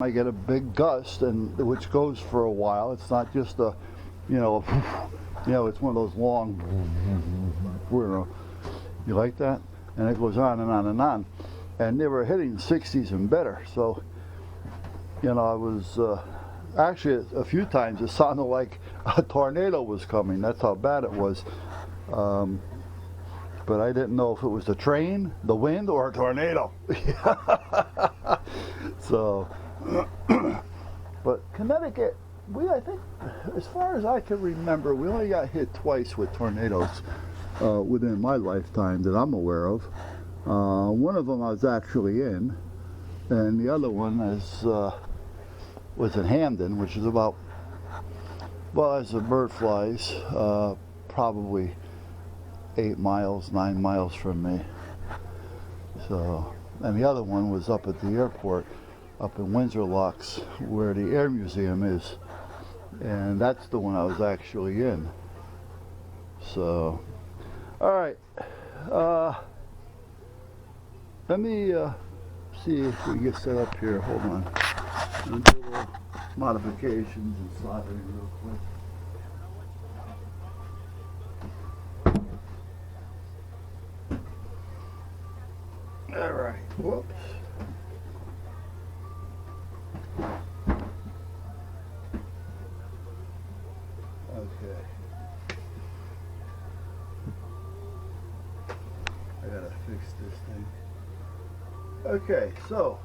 I get a big gust, and which goes for a while. It's not just a, it's one of those long, you like that? And it goes on and on and on. And they were hitting 60s and better. So, I was actually a few times it sounded like a tornado was coming. That's how bad it was. But I didn't know if it was the train, the wind, or a tornado. So, but Connecticut, I think, as far as I can remember, we only got hit twice with tornadoes within my lifetime that I'm aware of. One of them I was actually in, and the other one was in Hamden, which is about, well, as the bird flies, probably 8 miles, 9 miles from me. So, and the other one was up at the airport, up in Windsor Locks, where the Air Museum is. And that's the one I was actually in. So, all right. Let me see if we get set up here. Hold on. Let me do a little modifications and soldering real quick. All right. Whoops. Okay. I gotta fix this thing. Okay, so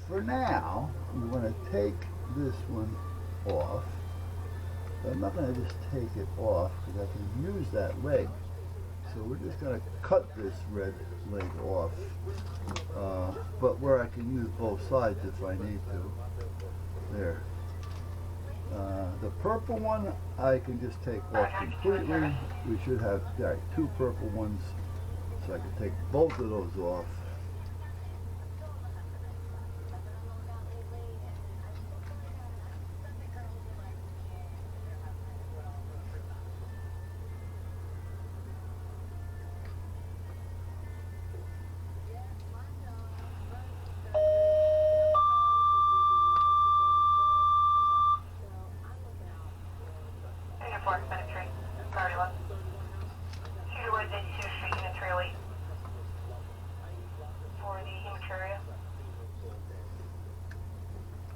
for now, I'm going to take this one off. But I'm not going to just take it off because I can use that leg. So we're just going to cut this red leg off, but where I can use both sides if I need to. There. The purple one I can just take off completely. We should have two purple ones, so I can take both of those off.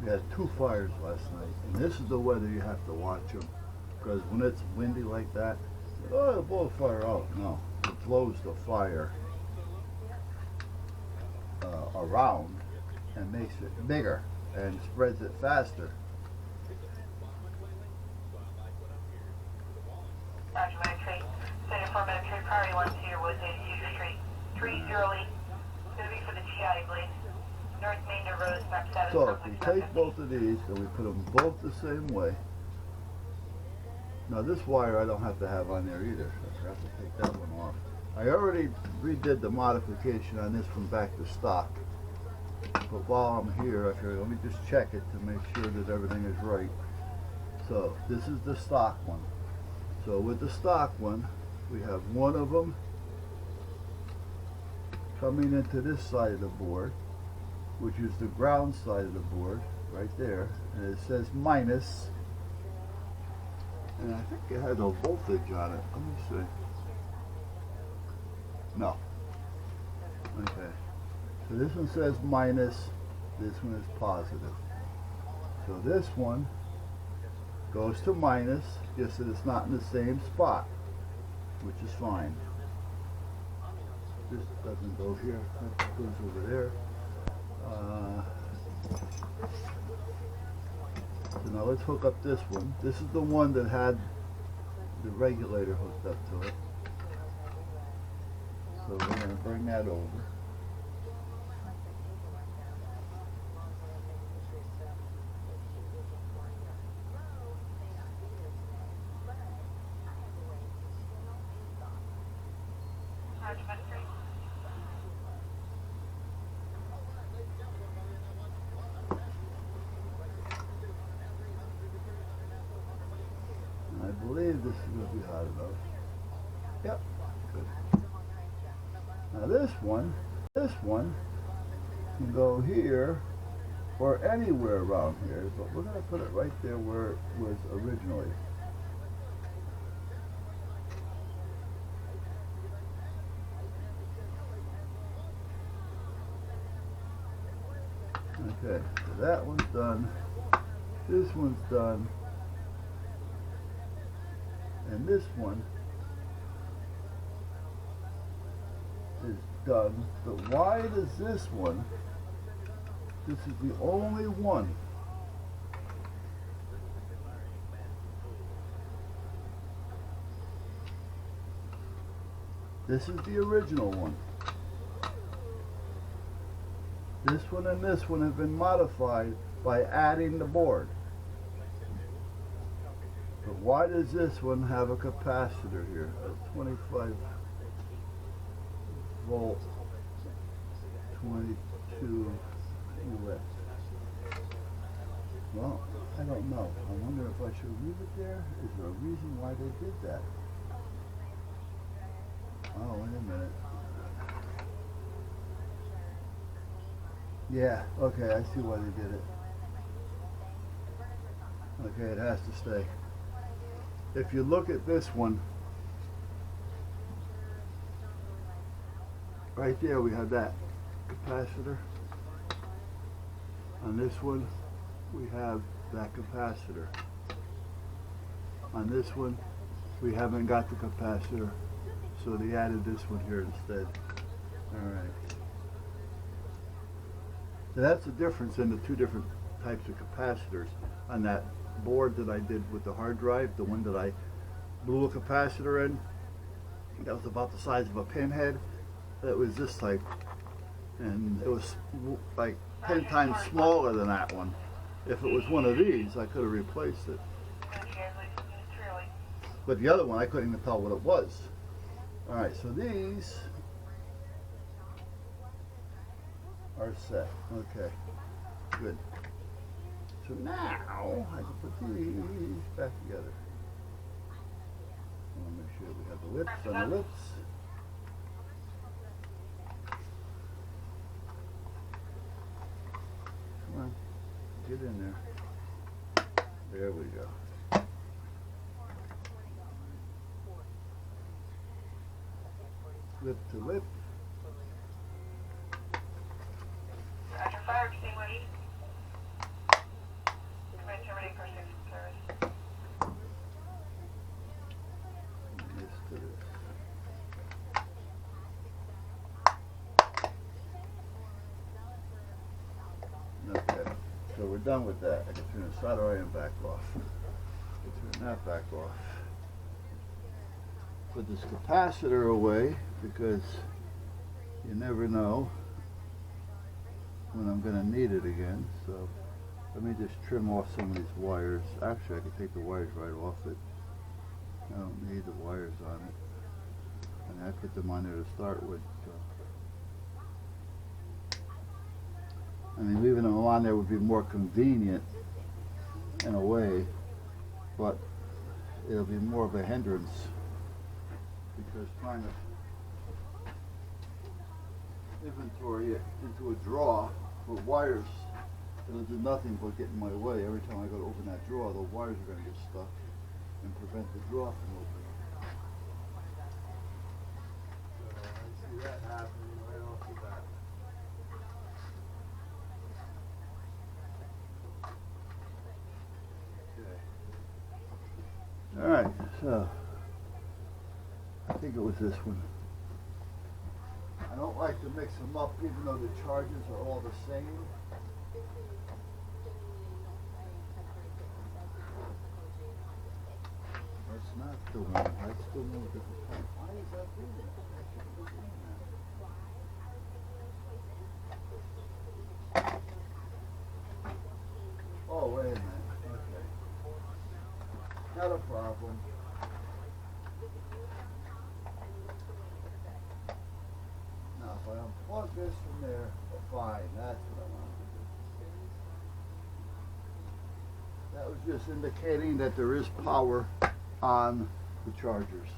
We had 2 fires last night, and this is the weather you have to watch them, because when it's windy like that, it'll blow the fire out. No, it blows the fire around and makes it bigger and spreads it faster. Roger, Medic 74 Medic 3, priority 1 to your woods, 82 Street, 308, going to be for the TI, please. North Main to Rose, map 7. So if we take both of these and we put them both the same way. Now this wire I don't have to have on there either. I have to take that one off. I already redid the modification on this from back to stock. But while I'm here, I figured let me just check it to make sure that everything is right. So this is the stock one. So with the stock one, we have one of them coming into this side of the board, which is the ground side of the board, right there. And it says minus. And I think it has a voltage on it. Let me see. No. Okay. So this one says minus, this one is positive. So this one goes to minus, just that it's not in the same spot, which is fine. This doesn't go here, that goes over there. So now let's hook up this one. This is the one that had the regulator hooked up to it. So we're going to bring that over. I believe this is going to be hot enough. Yep, good. Now this one can go here or anywhere around here, but we're going to put it right there where it was originally. Okay, so that one's done. This one's done. And this one is done. But why does this one, this is the only one this is the original one. This one and this one have been modified by adding the board. But why does this one have a capacitor here? A 25 volt, 22 lit. Well, I don't know. I wonder if I should leave it there. Is there a reason why they did that? Oh, wait a minute. Yeah, okay, I see why they did it. Okay, it has to stay. If you look at this one, right there we have that capacitor. On this one, we have that capacitor. On this one, we haven't got the capacitor, so they added this one here instead. Alright. So that's the difference in the two different types of capacitors. On that board that I did with the hard drive, the one that I blew a capacitor in, that was about the size of a pinhead. That was this type, and it was like 10 times smaller than that one. If it was one of these, I could have replaced it. But the other one, I couldn't even tell what it was. Alright, so these are set. Okay, good. So now I can put these back together. I want to make sure we have the lips on the lips. Come on, get in there. There we go. Lip to lip. Roger, fire extinguished. Terminating first service. This to this. Okay, so we're done with that. I can turn the solder iron back off. I can turn that back off. Put this capacitor away because you never know when I'm going to need it again. So let me just trim off some of these wires. Actually, I can take the wires right off it. I don't need the wires on it. And I put them on there to start with. So. I mean, leaving them on there would be more convenient in a way, but it'll be more of a hindrance because trying to inventory it into a drawer for wires, it'll do nothing but get in my way. Every time I go to open that drawer, the wires are going to get stuck and prevent the drawer from opening. So I see that happening right off the bat. Okay. Alright, so I think it was this one. I don't like to mix them up even though the charges are all the same. That's not the one. That's the one with the different. Why is that doing that? I shouldn't be doing that. Oh, wait a minute. Okay. Not a problem. Now, if I unplug this from there, fine. That's what I want to do. That was just indicating that there is power on the chargers.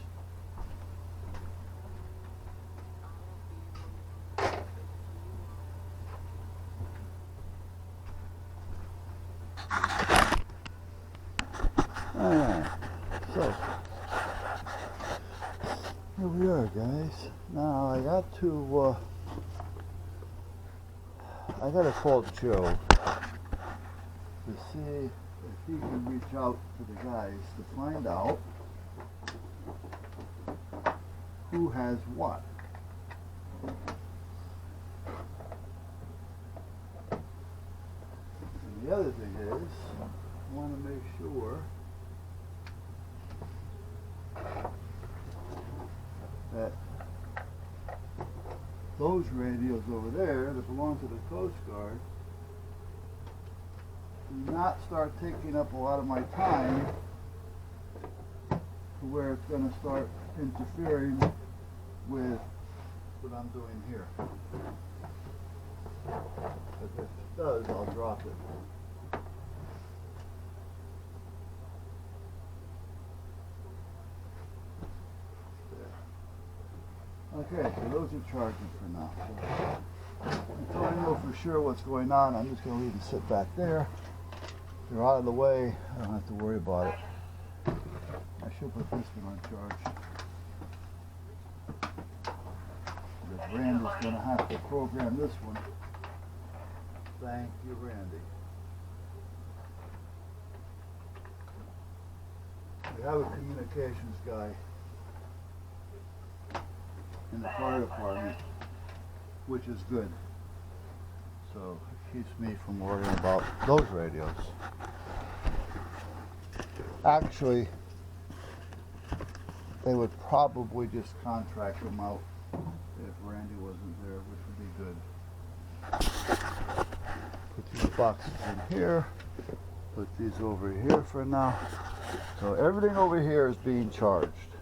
Alright guys, now I got to, I gotta call Joe to see if he can reach out to the guys to find out who has what. And the other thing is, I want to make sure that those radios over there that belong to the Coast Guard do not start taking up a lot of my time to where it's going to start interfering with what I'm doing here. But if it does, I'll drop it. Okay, so those are charging for now. So until I know for sure what's going on, I'm just going to leave them sit back there. They're out of the way. I don't have to worry about it. I should put this one on charge. Because Randy's going to have to program this one. Thank you, Randy. We have a communications guy in the fire department, which is good. So it keeps me from worrying about those radios. Actually, they would probably just contract them out if Randy wasn't there, which would be good. Put these boxes in here, put these over here for now. So everything over here is being charged.